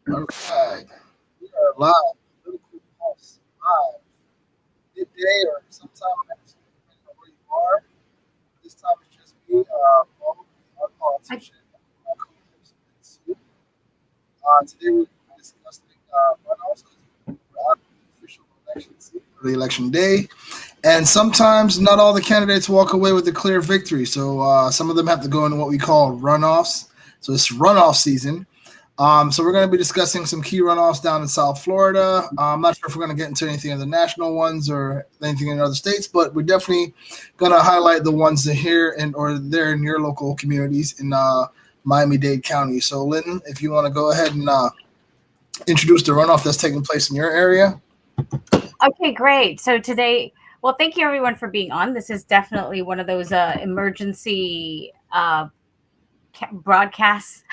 All right. We are live. Political Pulse live. Midday or sometime next week, depending on where you are. This time it's just me, our politician, co-host, and Sue. Today we're discussing runoffs because we're at the official election season, the election day. And sometimes not all the candidates walk away with a clear victory. So some of them have to go into what we call runoffs. So it's runoff season. So we're going to be discussing some key runoffs down in South Florida. I'm not sure if we're going to get into anything of the national ones or anything in other states, but we're definitely going to highlight the ones that here and or there in your local communities in Miami-Dade County. So Lynn, if you want to go ahead and introduce the runoff that's taking place in your area. Okay, great. So today, well, thank you everyone for being on. This is definitely one of those emergency broadcasts.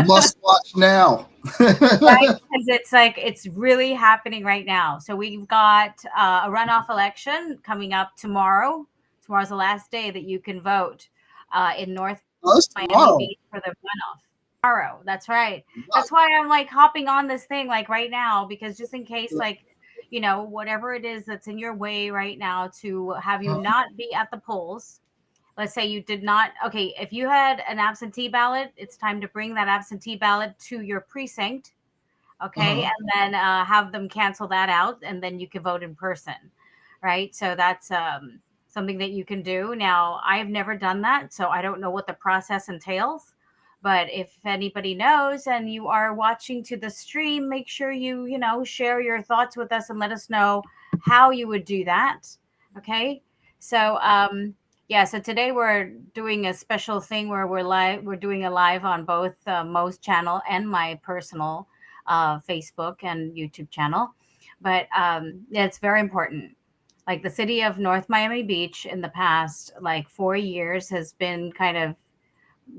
Must watch now. Right? Because it's really happening right now. So we've got a runoff election coming up tomorrow. Tomorrow's the last day that you can vote in North Miami Beach for the runoff. Tomorrow, that's right. Wow. That's why I'm like hopping on this thing like right now, because just in case whatever it is that's in your way right now to have you not be at the polls. Let's say you did not. Okay, if you had an absentee ballot, it's time to bring that absentee ballot to your precinct. Okay, and then have them cancel that out, and then you can vote in person. Right. So that's something that you can do. Now, I've never done that, so I don't know what the process entails. But if anybody knows and you are watching to the stream, make sure you share your thoughts with us and let us know how you would do that. Okay. So, yeah, so today we're doing a special thing where we're live. We're doing a live on both Mo's channel and my personal Facebook and YouTube channel. But it's very important. Like the city of North Miami Beach in the past, like 4 years has been kind of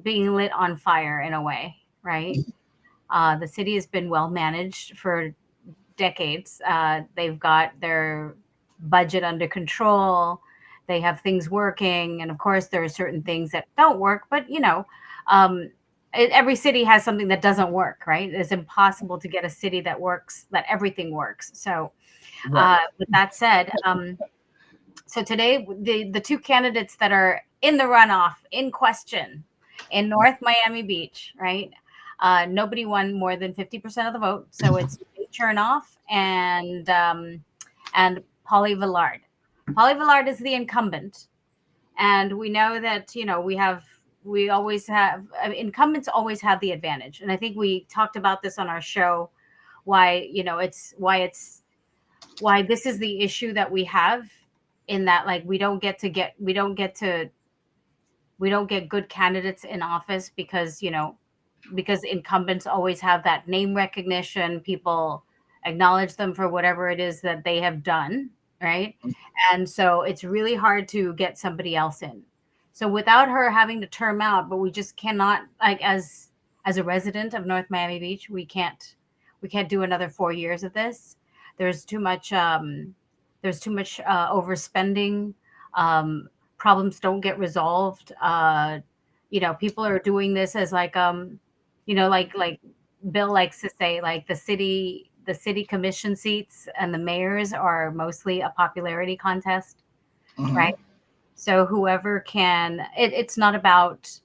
being lit on fire in a way, right? The city has been well managed for decades. They've got their budget under control. They have things working. And of course, there are certain things that don't work. But, every city has something that doesn't work, right? It's impossible to get a city that works, that everything works. So with that said, so today, the two candidates that are in the runoff in question in North Miami Beach, right? Nobody won more than 50% of the vote. So it's Chernoff and Polly Villard. Polly Villard is the incumbent. And we know that, incumbents always have the advantage. And I think we talked about this on our show, why this is the issue that we have in that, like, we don't get good candidates in office because incumbents always have that name recognition. People acknowledge them for whatever it is that they have done, right? And so it's really hard to get somebody else in. So without her having to term out, but we just cannot, like, as a resident of North Miami Beach, we can't do another 4 years of this. There's too much overspending. Problems don't get resolved. People are doing this as like Bill likes to say, like the city commission seats and the mayors are mostly a popularity contest, right? So whoever can, it's not about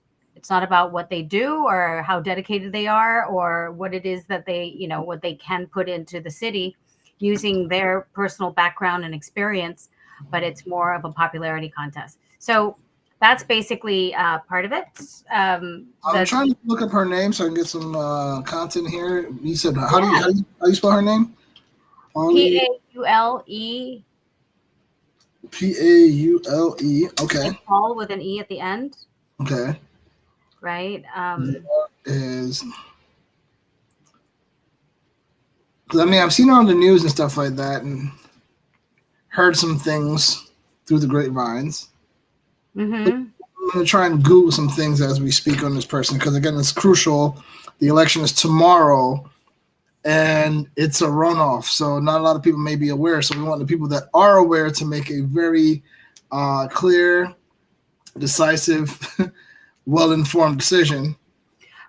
what they do or how dedicated they are or what it is that they, what they can put into the city using their personal background and experience, but it's more of a popularity contest. So that's basically part of it. I'm trying to look up her name so I can get some content here. You said, how do you spell her name? Paule. Paule. Okay. And Paul with an E at the end. Okay. Right. Because I've seen her on the news and stuff like that, and heard some things. through the grapevines. Mm-hmm. I'm going to try and Google some things as we speak on this person because, again, it's crucial. The election is tomorrow and it's a runoff. So, not a lot of people may be aware. So, we want the people that are aware to make a very clear, decisive, well informed decision.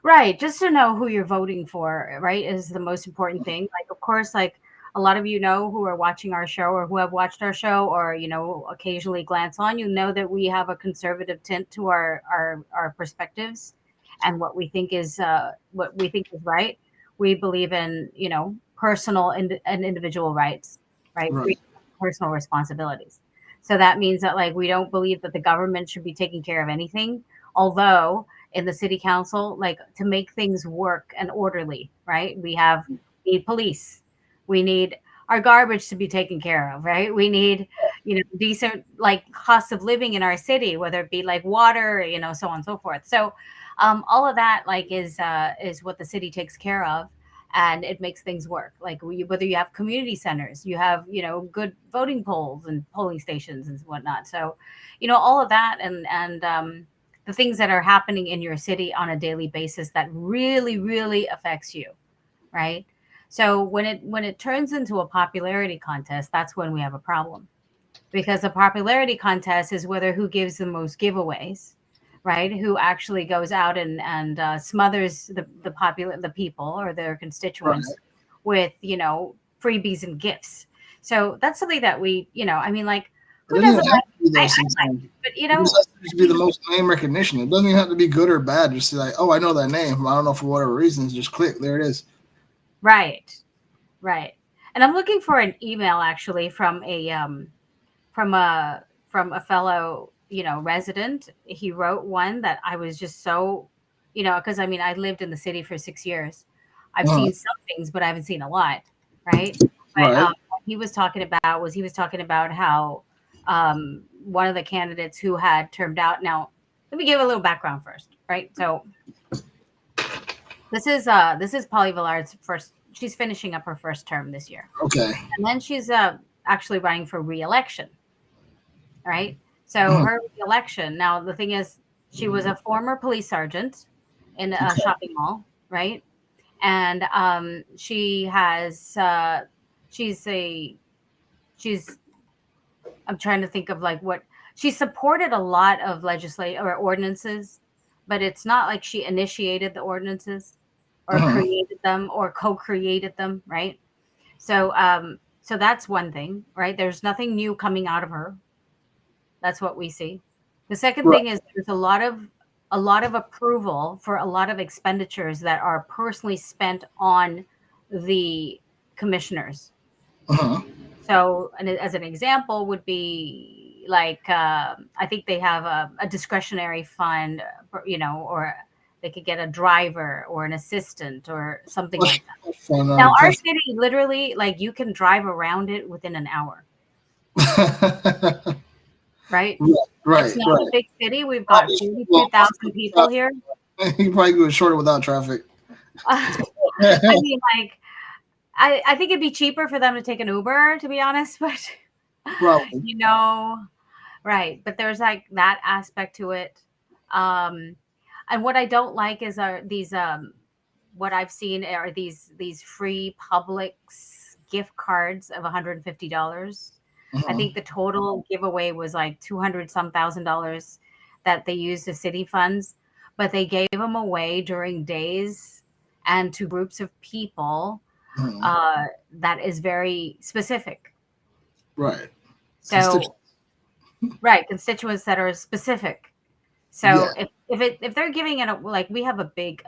Right, just to know who you're voting for, right, is the most important thing. Like, of course, like a lot of you know who are watching our show or who have watched our show or occasionally glance on, you know that we have a conservative tint to our perspectives and what we think is right. We believe in personal and individual rights, right? Right. Free personal responsibilities. So that means that like we don't believe that the government should be taking care of anything, although in the city council, like to make things work and orderly, right? We need police. We need our garbage to be taken care of, right? We need, decent like cost of living in our city, whether it be like water, so on and so forth. So all of that like is what the city takes care of, and it makes things work. Like whether you have community centers, you have good voting polls and polling stations and whatnot. So all of that and the things that are happening in your city on a daily basis that really really affects you, right? So when it turns into a popularity contest, that's when we have a problem, because the popularity contest is whether who gives the most giveaways, right? Who actually goes out and smothers the people or their Right. constituents with freebies and gifts. So that's something that I mean, like, It who doesn't even doesn't have like? to be I though. like Sometimes it, but it just has to I be the mean, most name recognition. It doesn't even have to be good or bad. Just like, oh, I know that name. I don't know for whatever reasons. Just click. There it is. right, right. And I'm looking for an email actually from a fellow resident. He wrote one that I was just so, because I mean I lived in the city for 6 years. I've Uh-huh. seen some things, but I haven't seen a lot, right? But Right. what he was talking about how one of the candidates who had termed out. Now let me give a little background first, right? So this is Polly Villard's first. She's finishing up her first term this year, Okay. and then she's actually running for re-election, right? So Uh-huh. her election. Now the thing is, she was a former police sergeant in a Okay. shopping mall, right? And she's a she's I'm trying to think of like what she supported a lot of legislate or ordinances, but it's not like she initiated the ordinances or Uh-huh. created them or co-created them, right? So that's one thing, right? There's nothing new coming out of her. That's what we see. The second Right. thing is there's a lot of approval for a lot of expenditures that are personally spent on the commissioners. Uh-huh. So, and as an example, would be like I think they have a discretionary fund, or they could get a driver or an assistant or something Plus, like that. fun. Now, our Plus. city literally, like, you can drive around it within an hour, right? Right. It's Right. not a Right. big city. We've got Probably. Well, 42,000 people here. you probably go shorter without traffic. I mean, like, I think it'd be cheaper for them to take an Uber, to be honest, but Probably. you know, right. But there's like that aspect to it. Um, and what I don't like is these what I've seen are these free Publix gift cards of $150. I Uh-huh. think the total giveaway was like 200 some $1,000 that they used as city funds, but they gave them away during days and to groups of people Uh-huh. uh, that is very specific. Right. Constitution. So, right, constituents that are specific. So Yeah. if they're giving it like we have a big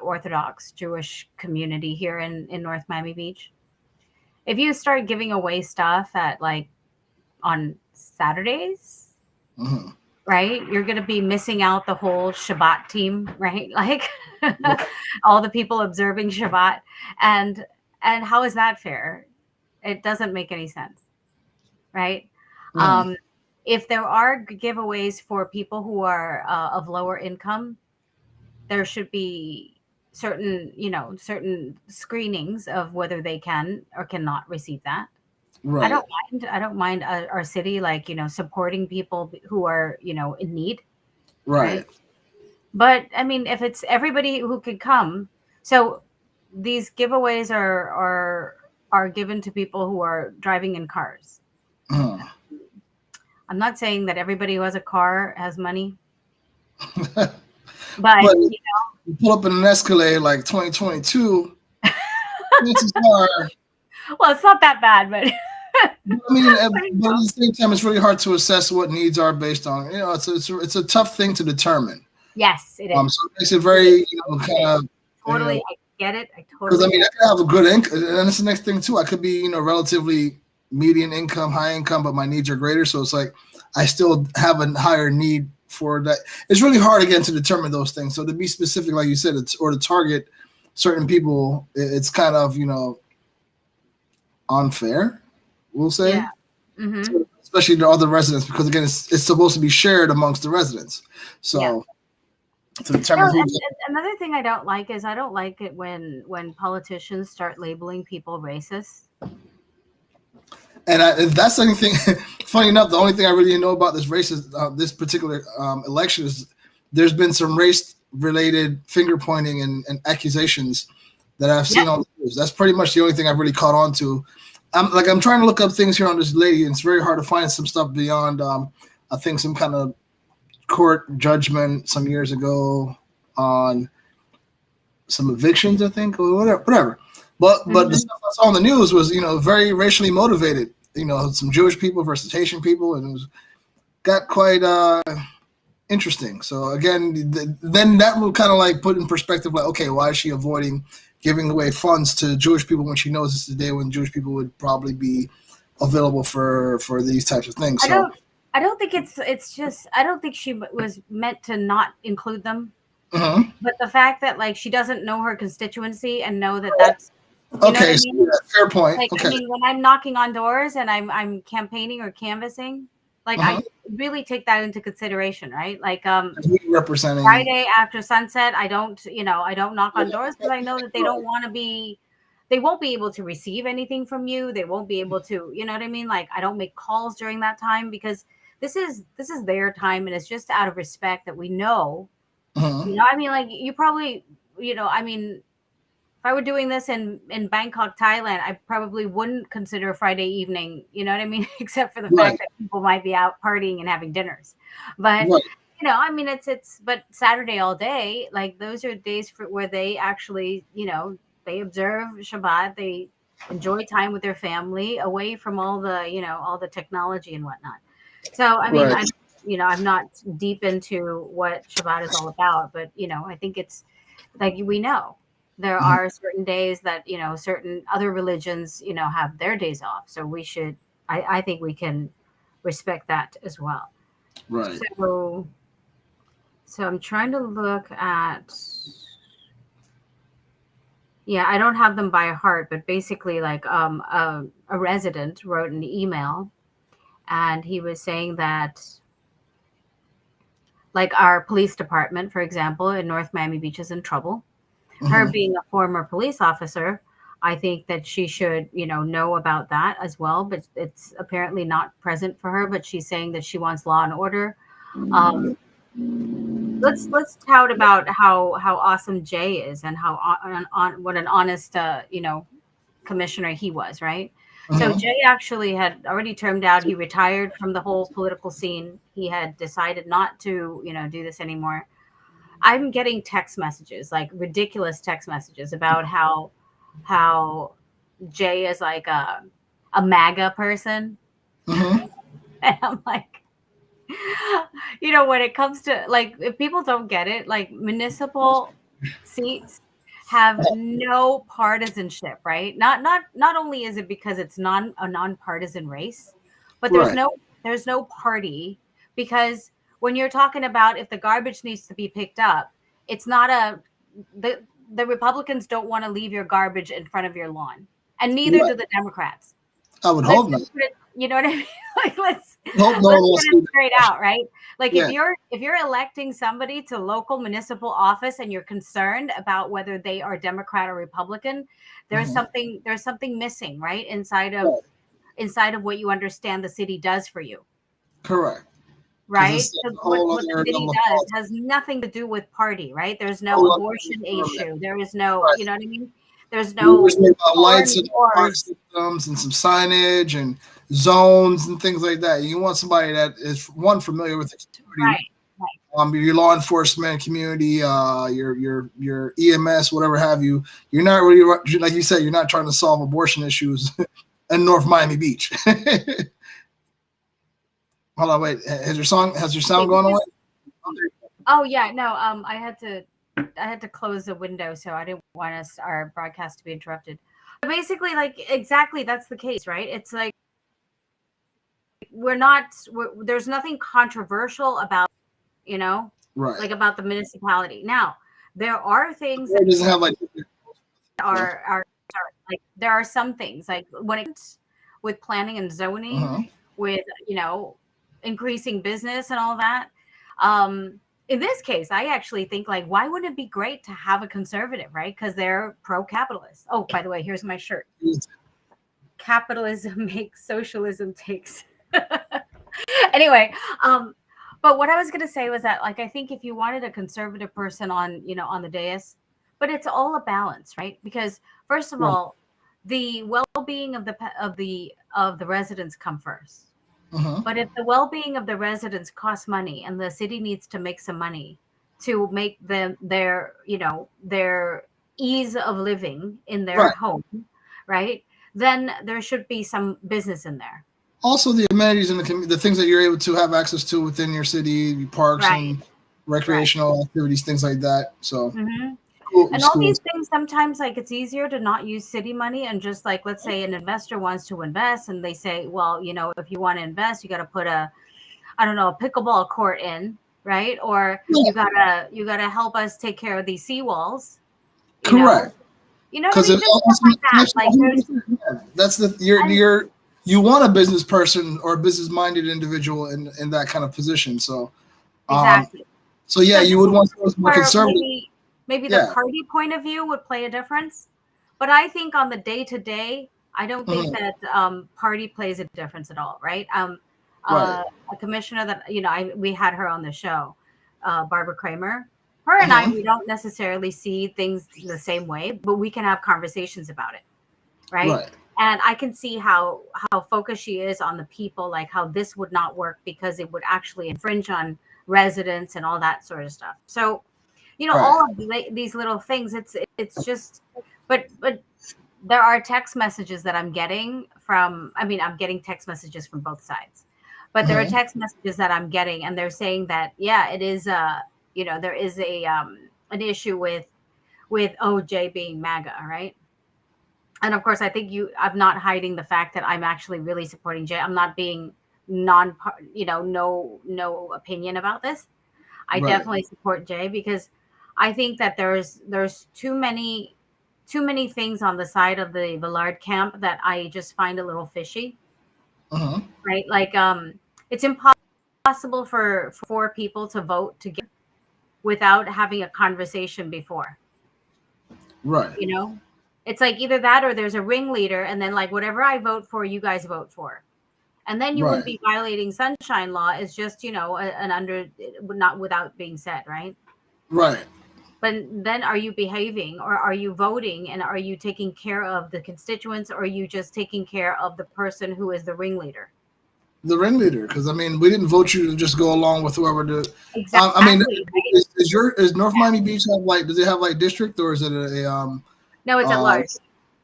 Orthodox Jewish community here in North Miami Beach. If you start giving away stuff at like on Saturdays, Uh-huh. right, you're going to be missing out the whole Shabbat team, right? Like Right. all the people observing Shabbat, and and how is that fair? It doesn't make any sense, right? Uh-huh. Um, if there are giveaways for people who are of lower income, there should be certain screenings of whether they can or cannot receive that. Right. I don't mind our city, like, supporting people who are, in need, right? Right. But I mean, if it's everybody who could come, so these giveaways are given to people who are driving in cars. Uh-huh. I'm not saying that everybody who has a car has money, But but you pull up in an Escalade like 2022, chances are. well, it's not that bad, but But I mean, but, but at the same time, it's really hard to assess what needs are based on. It's a tough thing to determine. yes, it So is. it makes it It very, is. kind It is. of, Totally, I get it. I because I totally mean, get I could have a good income, and that's the next thing too. I could be, relatively median income, high income, but my needs are greater. So it's like I still have a higher need for that. It's really hard again to determine those things. So to be specific, like you said, or to target certain people, it's kind of, unfair. We'll it. Yeah. say, Mm-hmm. especially to other residents, because again, it's supposed to be shared amongst the residents. Yeah. So to No, determine who, and another thing I don't like is I don't like it when politicians start labeling people racist. and that's the only thing. Funny enough, the only thing I really know about this particular election is there's been some race related finger pointing and accusations that I've Yep. seen on the news. That's pretty much the only thing I've really caught on to. I'm trying to look up things here on this lady, and it's very hard to find some stuff beyond I think some kind of court judgment some years ago on some evictions, I think, or whatever. Whatever. But the Hmm. stuff I saw on the news was very racially motivated. Some Jewish people versus Haitian people, and it got quite interesting. So again, then that will kind of like put in perspective, like, okay, why is she avoiding giving away funds to Jewish people when she knows it's the day when Jewish people would probably be available for these types of things? I So. don't I don't think it's just I don't think she was meant to not include them. Mhm. But the fact that like she doesn't know her constituency and know that that's you know what Okay, I so mean? yeah, fair point. Like, I Okay. mean, when I'm knocking on doors and I'm campaigning or canvassing, like Uh-huh. I really take that into consideration, right? Like Representing. Friday after sunset, I don't knock on doors because I know that they don't want to be they won't be able to receive anything from you. They won't be able to, you know what I mean? Like I don't make calls during that time because this is their time and it's just out of respect that we know. Uh-huh. I mean, like you probably, I mean, if I were doing this in Bangkok, Thailand, I probably wouldn't consider Friday evening, you know what I mean? Except for the Right. fact that people might be out partying and having dinners. But Right. I mean, but Saturday all day, like those are days where they actually, they observe Shabbat, they enjoy time with their family, away from all the technology and whatnot. So, I mean, Right. I'm not deep into what Shabbat is all about, but I think it's like we know there Uh-huh. are certain days that certain other religions have their days off, so we should. I think we can respect that as well. Right. So I'm trying to look at. Yeah, I don't have them by heart, but basically, like a resident wrote an email, and he was saying that, like, our police department, for example, in North Miami Beach is in trouble. Her Uh-huh. being a former police officer, I think that she should, know about that as well. But it's apparently not present for her. But she's saying that she wants law and order. Um, let's tout about how awesome Jay is and how what an honest commissioner he was, right? So Uh-huh. Jay actually had already termed out. He retired from the whole political scene. He had decided not to do this anymore. I'm getting text messages, like ridiculous text messages about how Jay is like a MAGA person. Uh-huh. And I'm like, when it comes to like if people don't get it, like municipal seats have no partisanship, right? Not only is it because it's a nonpartisan race, but there's Right. no party because when you're talking about if the garbage needs to be picked up, it's not the Republicans don't want to leave your garbage in front of your lawn, and neither Right. do the Democrats. I would Let's hope not. just put it, you know what I mean? Like Hope no one let's wants get to it do straight that. out, right? Like Yeah. if you're electing somebody to local municipal office and you're concerned about whether they are Democrat or Republican, Uh-huh. there's something missing, right? Inside of Right. inside of what you understand the city does for you, Correct. Because right? it's a So whole what the other city level of does politics. has nothing to do with party, right? There's no Whole other level abortion of government. issue. There is no, Right. you know what I mean? There's We were just no made about lights foreign and smart wars. systems and some signage and zones and things like that. You want somebody that is one familiar with the community, Right, right. your law enforcement community, your EMS, whatever have you. You're not really, like you said, you're not trying to solve abortion issues in North Miami Beach. Hold on, wait. Has your Okay, sound gone away? because oh yeah, no, I had to close the window, so I didn't want our broadcast to be interrupted. But basically, like exactly that's the case, right? It's like there's nothing controversial about, you know, Right. like about the municipality. Now, there are things that It doesn't have like. are like there are some things like when it's with planning and zoning, Uh-huh. with increasing business and all that. Um, in this case, I actually think like why wouldn't it be great to have a conservative, right? Because they're pro-capitalist. Oh, by the way, here's my shirt. Capitalism makes socialism takes. Anyway, um, but what I was going to say was that like I think if you wanted a conservative person on, on the dais, but it's all a balance, right? Because first of Right. all, the well-being of the residents come first. Uh-huh. But if the well-being of the residents costs money and the city needs to make some money to make them their ease of living in their Right. home, right? Then there should be some business in there. Also, the amenities and the things that you're able to have access to within your city, parks Right. and Right. recreational activities, things like that. So, Hmm. And all these schools. things sometimes like it's easier to not use city money and just like let's say an investor wants to invest and they say, well, if you want to invest, you got to put a I don't know, a pickleball court in, right? Or Yeah, you gotta help us take care of these seawalls, you know. correct. You know what I Because mean? there's Just stuff also like that. Like there's that's the and you want a business person or a business minded individual in that kind of position. Um, exactly. so yeah, So this you would is want this someone is more where conservative. maybe the Yeah. party point of view would play a difference. But I think on the day to day, I don't think Mhm. that party plays a difference at all, right? Right. A commissioner that we had her on the show, Barbara Kramer. Her and I, Uh-huh. we don't necessarily see things the same way, but we can have conversations about it, right? Right. And I can see how focused she is on the people, like how this would not work because it would actually infringe on residents and all that sort of stuff. So, Right. all of these little things, it's just, but there are text messages that I'm getting from. I mean, I'm getting text messages from both sides, but there are Uh-huh. text messages that I'm getting, and they're saying that yeah, it is there is an issue with OJ being MAGA, right? And of course, I think I'm not hiding the fact that I'm actually really supporting Jay. I'm not being no opinion about this. I Right. definitely support Jay because I think that there's too many things on the side of the Villard camp that I just find a little fishy, Uh-huh. right? Like it's impossible for four people to vote together without having a conversation before, Right. you know? It's like either that or there's a ringleader and then like whatever I vote for, you guys vote for. And then you would Right. be violating sunshine law is just, an under not without being said, right? Right. But then are you behaving or are you voting and are you taking care of the constituents or are you just taking care of the person who is the ringleader? The ringleader, because I mean, we didn't vote you to just go along with whoever the. I mean, Exactly, right? is North Miami Beach have like? Does it have like district or is it No, it's at uh large.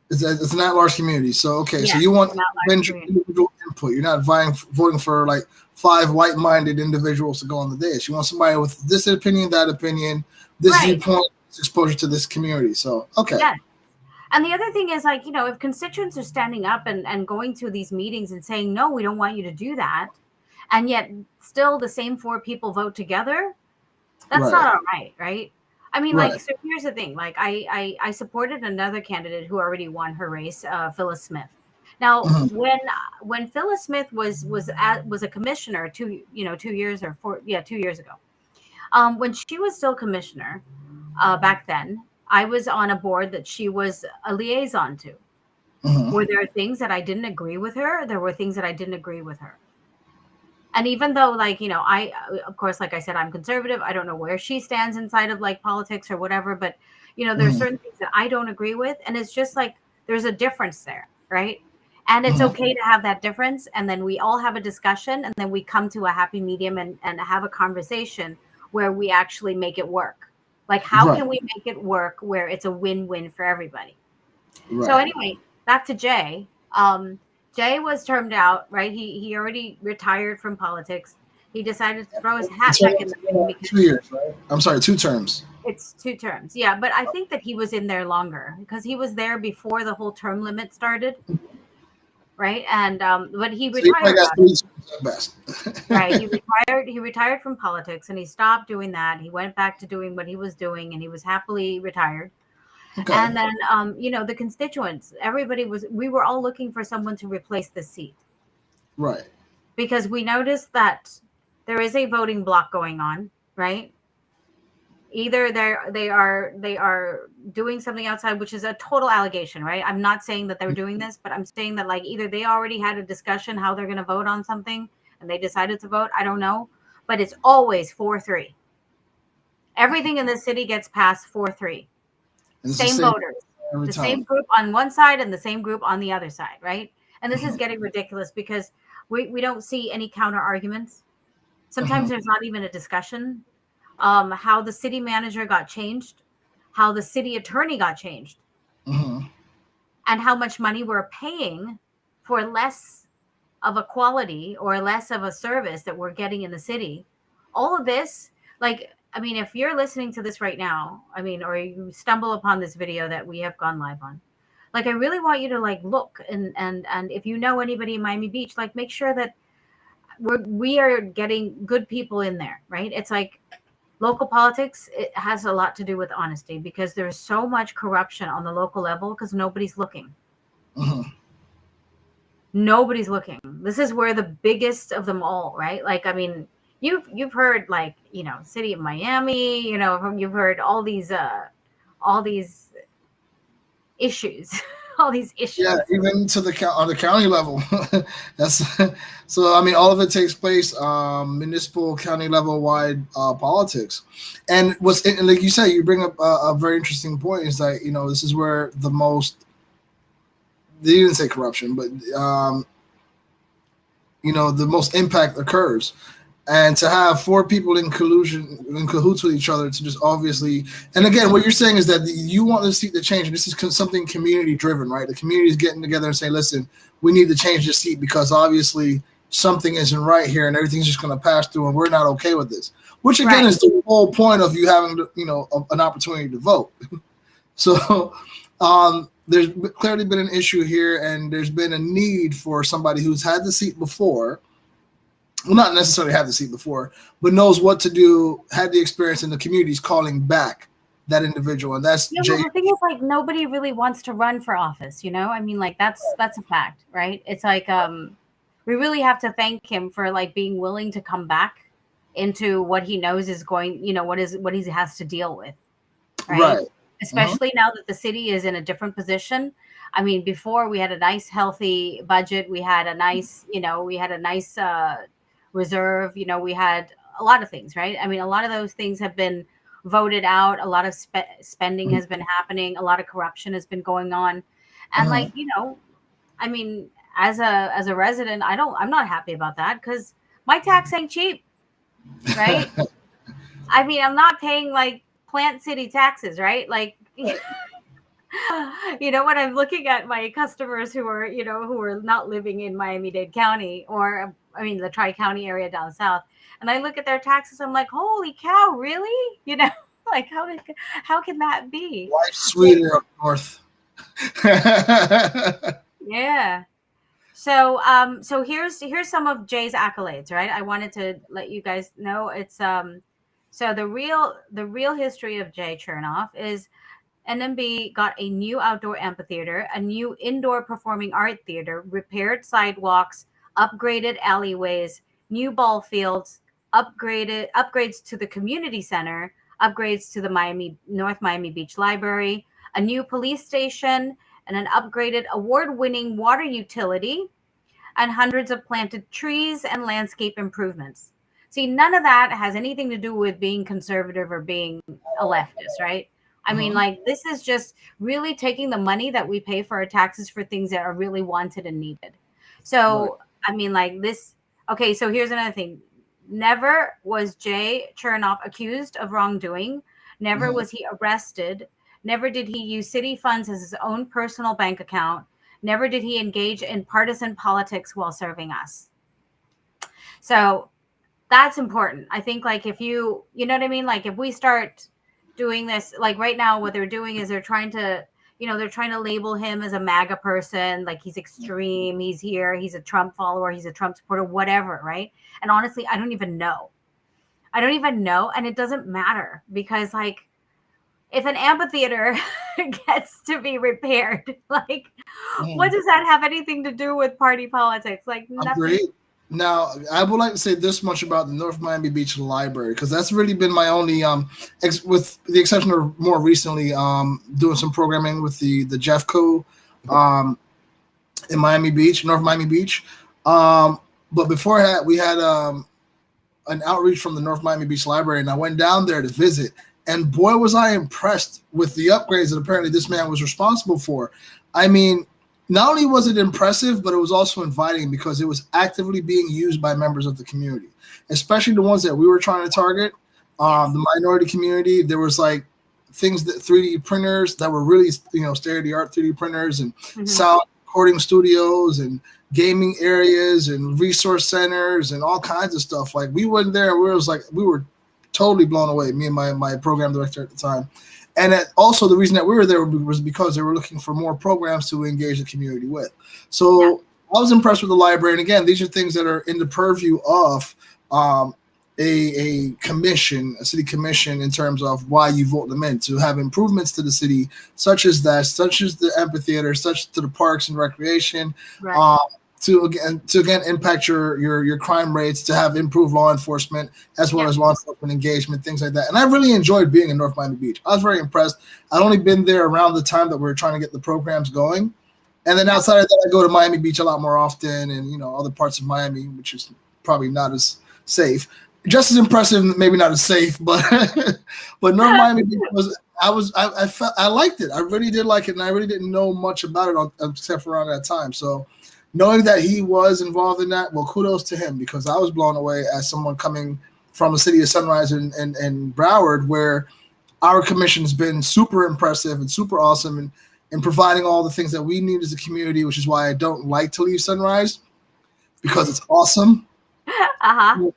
it's an at-large community? So okay, so Yes, you it's want an at-large community. individual input. You're not voting for like five like-minded individuals to go on the dais. You want somebody with this opinion, that opinion, this Right. viewpoint, this exposure to this community. So okay, Yes. And the other thing is like, if constituents are standing up and going to these meetings and saying, no, we don't want you to do that, and yet still the same four people vote together, that's right, not all right, right? I mean, like, right, so here's the thing. Like, I supported another candidate who already won her race, Phyllis Smith. Now, uh-huh, when Phyllis Smith was a commissioner 2 years or 2 years ago, when she was still commissioner, back then, I was on a board that she was a liaison to. Hmm. Were there things that I didn't agree with her? There were things that I didn't agree with her. And even though, like, I, of course, like I said, I'm conservative. I don't know where she stands inside of like politics or whatever, but there's Hmm. certain things that I don't agree with, and it's just like there's a difference there, right? And it's Hmm. okay to have that difference, and then we all have a discussion, and then we come to a happy medium and have a conversation where we actually make it work. Like, how Right. can we make it work where it's a win-win for everybody? So Right. anyway, back to Jay. Jay was termed out, right? He already retired from politics. He decided to throw his hat So back in the ring because 2 years, right? I'm sorry, 2 terms. it's two terms. Yeah, but I think that he was in there longer because he was there before the whole term limit started, right? And but he So you probably retired got out of 3 terms at right. best. He retired from politics and he stopped doing that. He went back to doing what he was doing and he was happily retired. Okay. And then the constituents, we were all looking for someone to replace the seat Right. because we noticed that there is a voting block going on, right? Either they are doing something outside, which is a total allegation, right? I'm not saying that they're doing this, but I'm saying that like either they already had a discussion how they're going to vote on something and they decided to vote. I don't know, but it's always 4-3. Everything in the city gets passed 4-3. And it's the Same same voters, every the time. same group on one side and the same group on the other side, right? And this is getting ridiculous because we don't see any counter arguments. Hmm. Sometimes there's not even a discussion. How the city manager got changed, how the city attorney got changed, Hmm. and how much money we're paying for less of a quality or less of a service that we're getting in the city. All of this, like, I mean, if you're listening to this right now, I mean, or you stumble upon this video that we have gone live on, like, I really want you to like look and if you know anybody in Miami Beach, like, make sure that we are getting good people in there, right? It's like local politics, it has a lot to do with honesty because there's so much corruption on the local level because nobody's looking. Hmm. Nobody's looking. This is where the biggest of them all, right? Like, I mean, you've heard like, city of Miami, you've heard all these issues, all these Yeah, issues. even to on the county level. That's so. I mean, all of it takes place municipal, county level wide politics. And and like you said, you bring up a very interesting point. Is that this is where the most, they didn't say corruption, but the most impact occurs. And to have 4 people in collusion, in cahoots with each other, to just obviously, and again, what you're saying is that you want to see the change. And this is something community driven, right? The community is getting together and saying, listen, we need to change the seat because obviously something isn't right here, and everything's just going to pass through, and we're not okay with this. Which again Right. is the whole point of you having, an opportunity to vote. So there's clearly been an issue here, and there's been a need for somebody who's had the seat before, well, not necessarily had the seat before, but knows what to do, had the experience in the communities calling back that individual. And that's Yeah, well, Jay. the thing is, like, nobody really wants to run for office, I mean, like, that's a fact, right? It's like, we really have to thank him for like being willing to come back into what he knows is going, what he has to deal with, right? Right. Uh-huh. Especially now that the city is in a different position. I mean, before we had a nice, healthy budget, we had a nice reserve, we had a lot of things, right? I mean, a lot of those things have been voted out. A lot of spending has been happening. A lot of corruption has been going on, and Uh-huh. like, I mean, as a resident, I'm not happy about that because my tax ain't cheap, right? I mean, I'm not paying like Plant City taxes, right? Like, when I'm looking at my customers who are not living in Miami-Dade County or, I mean, the Tri-County area down south, and I look at their taxes, I'm like, holy cow, really? Like, how can that be? Life's Like, sweeter up north. yeah. So here's some of Jay's accolades, right? I wanted to let you guys know it's so the real history of Jay Chernoff is NMB got a new outdoor amphitheater, a new indoor performing art theater, repaired sidewalks, upgraded alleyways, new ball fields, upgrades to the community center, upgrades to the North Miami Beach Library, a new police station, and an upgraded award winning water utility and hundreds of planted trees and landscape improvements. See, none of that has anything to do with being conservative or being a leftist, right? I mean, Uh-huh. like, this is just really taking the money that we pay for our taxes for things that are really wanted and needed. Right. So, I mean, like, this. Okay, so here's another thing. Never was Jay Chernoff accused of wrongdoing. Never Uh-huh. was he arrested. Never did he use city funds as his own personal bank account. Never did he engage in partisan politics while serving us. So that's important. I think, like, if you know what I mean? Like, if we start doing this, like right now, what they're doing is they're trying to, they're trying to label him as a MAGA person, like he's extreme, he's here, he's a Trump follower, he's a Trump supporter, whatever, right? And honestly, I don't even know. I don't even know. And it doesn't matter because, like, if an amphitheater gets to be repaired, like, what Mhm. does that have anything to do with party politics? Like, nothing. Agreed. Now, I would like to say this much about the North Miami Beach Library because that's really been my only with the exception of more recently doing some programming with the Jeffco um in Miami Beach, North Miami Beach. Um, but before that, we had an outreach from the North Miami Beach Library, and I went down there to visit. And boy, was I impressed with the upgrades that apparently this man was responsible for. I mean, not only was it impressive, but it was also inviting because it was actively being used by members of the community, especially the ones that we were trying to target, Yes. the minority community. There was like things that 3D printers that were really, state of the art 3D printers and Hmm. sound recording studios and gaming areas and resource centers and all kinds of stuff. Like we went there, we were totally blown away. Me and my program director at the time, and also the reason that we were there was because they were looking for more programs to engage the community with. Yeah. So I was impressed with the library, and again, these are things that are in the purview of. A commission, a city commission, in terms of why you vote them in to have improvements to the city, such as the amphitheater, such to the parks and recreation, Right. um, to again impact your crime rates, to have improved law enforcement as well Yep. as law enforcement engagement, things like that. And I really enjoyed being in North Miami Beach. I was very impressed. I'd only been there around the time that we were trying to get the programs going, and then Yep. outside of that, I go to Miami Beach a lot more often, and other parts of Miami, which is probably not as safe, just as impressive, maybe not as safe, but but North Miami Beach was. I felt I liked it. I really did like it, and I really didn't know much about it except for around that time. So knowing that he was involved in that, well, kudos to him because I was blown away as someone coming from the city of Sunrise and Broward, where our commission has been super impressive and super awesome and providing all the things that we need as a community, which is why I don't like to leave Sunrise because it's awesome. Uh-huh.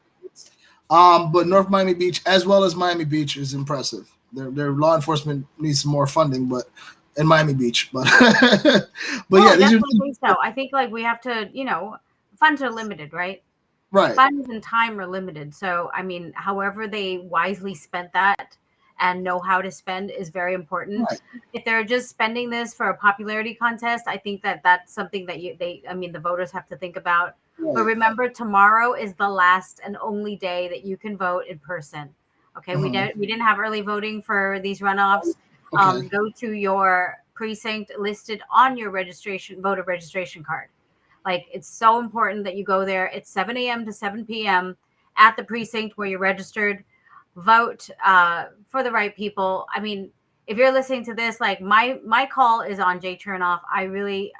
But North Miami Beach, as well as Miami Beach, is impressive. Their law enforcement needs some more funding, but in Miami Beach, but but No, yeah, I these are definitely think so. I think, like, we have to, funds are limited, right? right, Funds and time are limited. So, I mean, however they wisely spent that and know how to spend is very important. right, If they're just spending this for a popularity contest, I think that that's something that I mean, the voters have to think about. But right. remember, tomorrow is the last and only day that you can vote in person. Okay, Uh-huh. we didn't have early voting for these runoffs. Okay. Go to your precinct listed on your voter registration card. Like, it's so important that you go there. It's 7 a.m. to 7 p.m. at the precinct where you're registered. Vote for the right people. I mean, if you're listening to this, like, my call is on Jay Chernoff. I really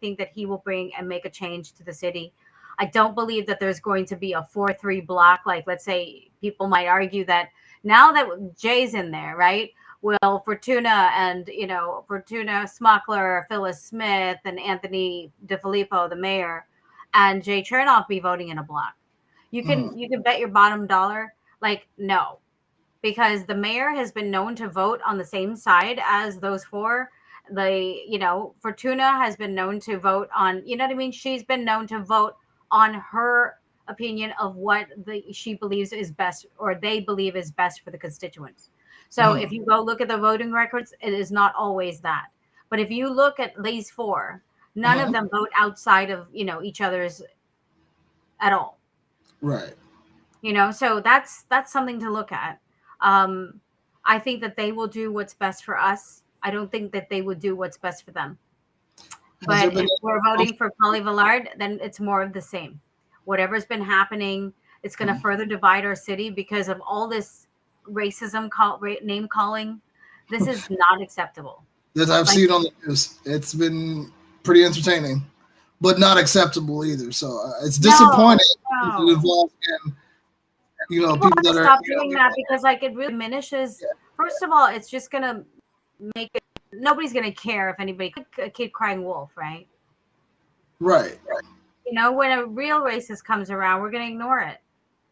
think that he will bring and make a change to the city. I don't believe that there's going to be a 4-3 block. Like, let's say people might argue that now that Jay's in there, right? Will Fortuna and Fortuna Smuckler, Phyllis Smith, and Anthony DeFilippo, the mayor, and Jay Chernoff be voting in a block. You Uh-huh. can you can bet your bottom dollar, like, no, because the mayor has been known to vote on the same side as those four. Fortuna has been known to vote on, you know what I mean? She's been known to vote on her opinion of what she believes is best, or they believe is best for the constituents. So if Uh-huh. you go look at the voting records, it is not always that. But if you look at these four, none of Uh-huh. them vote outside of, each other's at all. Right. So that's something to look at. um I think that they will do what's best for us. I don't think that they would do what's best for them. Has there But been? if we're voting for Polly Villard, then it's more of the same. Whatever's been happening, it's going to further divide our city because of all this racism, name calling. This is not acceptable. That I've Like, seen on the news. It's been pretty entertaining, but not acceptable either. So it's no, disappointing because it no. involves People people have to that are stop doing that because, like, it really diminishes. yeah, First of all, it's just going to make it, nobody's going to care if anybody, a kid crying wolf, right? right. When a real racist comes around, we're going to ignore it.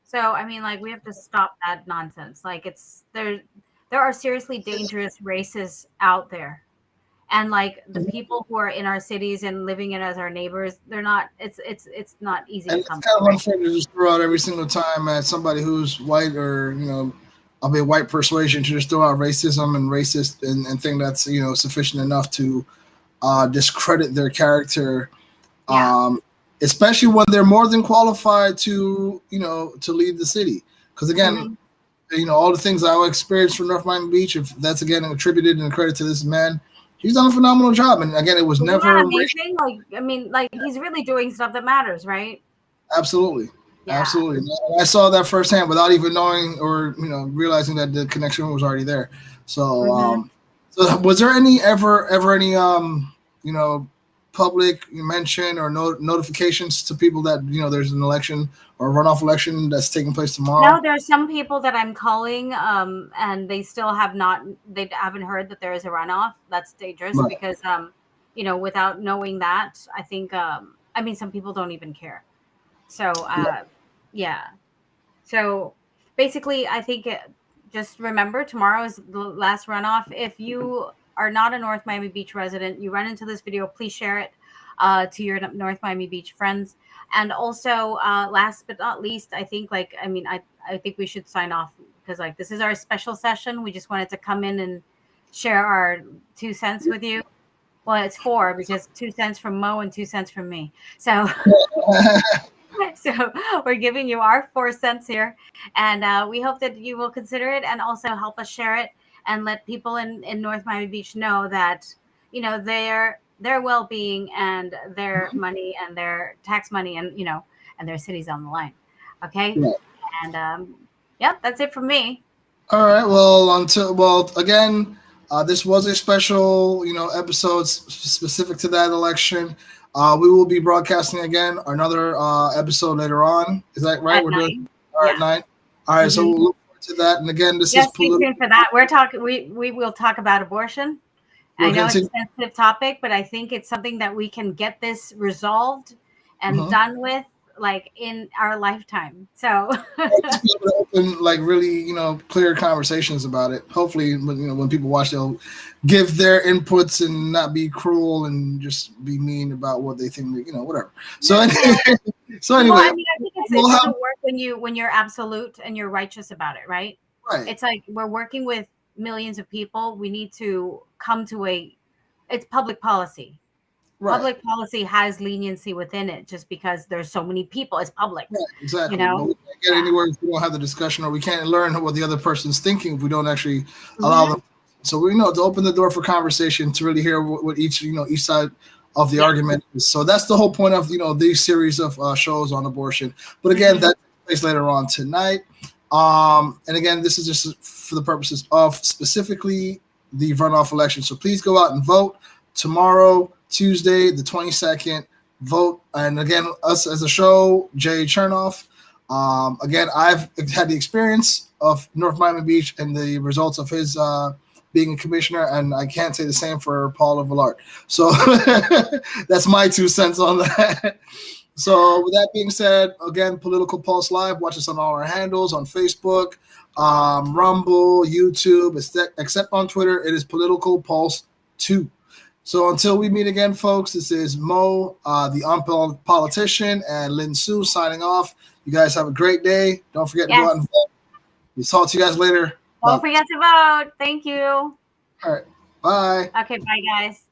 So, I mean, like, we have to stop that nonsense. Like, there are seriously dangerous racists out there. And like the people who are in our cities and living in as our neighbors, they're not, it's not easy And to it's come kind by, of right? unfair to just throw out every single time at somebody who's white or of a white persuasion to just throw out racism and racist and think that's sufficient enough to discredit their character, Yeah. um, especially when they're more than qualified to to lead the city. Because again, Hmm. all the things I experienced from North Miami Beach, if that's again attributed and credit to this man, he's done a phenomenal job. And again, it was Isn't that never amazing? Like, I mean, like he's really doing stuff that matters, right? absolutely, Yeah. absolutely. And I saw that firsthand without even knowing or realizing that the connection was already there. So, Hmm. so was there ever any you know public mention or notifications to people that there's an election or a runoff election that's taking place No, tomorrow? there's some people that I'm calling, and they still they haven't heard that there is a runoff. That's dangerous Right. because, without knowing that, I think, I mean, some people don't even care. So, yeah. So basically, I think just remember tomorrow is the last runoff. If you are not a North Miami Beach resident, you run into this video, please share it to your North Miami Beach friends. And also, last but not least, I think I think we should sign off because like this is our special session. We just wanted to come in and share our 2 cents with you. Well, it's four because 2 cents from Mo and 2 cents from me. So so we're giving you our 4 cents here, and we hope that you will consider it and also help us share it and let people in North Miami Beach know that their well-being and their money and their tax money and and their cities on the line. Okay, Yeah. and yep, that's it from me. All right. Well, again, this was a special, episode specific to that election. We will be broadcasting again another episode later on. Is that right? At We're doing 9. all right, Yeah. 9. All right. So Hmm. we'll look forward to that. And again, this is Yes, stay political. tuned for that. We're talking. We will talk about abortion. I We'll know it's a continue. sensitive topic, but I think it's something that we can get this resolved and Mhm. done with like in our lifetime. So Or just be able to open like really clear conversations about it. Hopefully, when people watch, they'll give their inputs and not be cruel and just be mean about what they think. Whatever. So yeah. so Well, anyway, I mean, I think it we'll have doesn't work when you're absolute and you're righteous about it, right? right. It's like we're working with millions of people. We need to come to it's public policy. Right. Public policy has leniency within it just because there's so many people. It's public, Right, you exactly. But know? we can't get Yeah. anywhere if we don't have the discussion, or we can't learn what the other person's thinking if we don't actually allow Hmm. them. So we know to open the door for conversation to really hear what each side of the Yeah. argument is. So that's the whole point of these series of shows on abortion. But again, Hmm. that takes place later on tonight. And again, this is just for the purposes of specifically the runoff election. So please go out and vote tomorrow, Tuesday, the 22nd. Vote. And again, us as a show, Jay Chernoff. Again, I've had the experience of North Miami Beach and the results of his being a commissioner, and I can't say the same for Paula Villard. So that's my 2 cents on that. So with that being said, again, Political Pulse Live. Watch us on all our handles on Facebook, Rumble, YouTube, except on Twitter. It is Political Pulse 2. So until we meet again, folks, this is Mo, the politician, and Lynn Sue signing off. You guys have a great day. Don't forget to go out and Yes. vote. We'll talk to you guys later. Don't Bye. forget to vote. Thank you. All right. Bye. Okay. Bye, guys.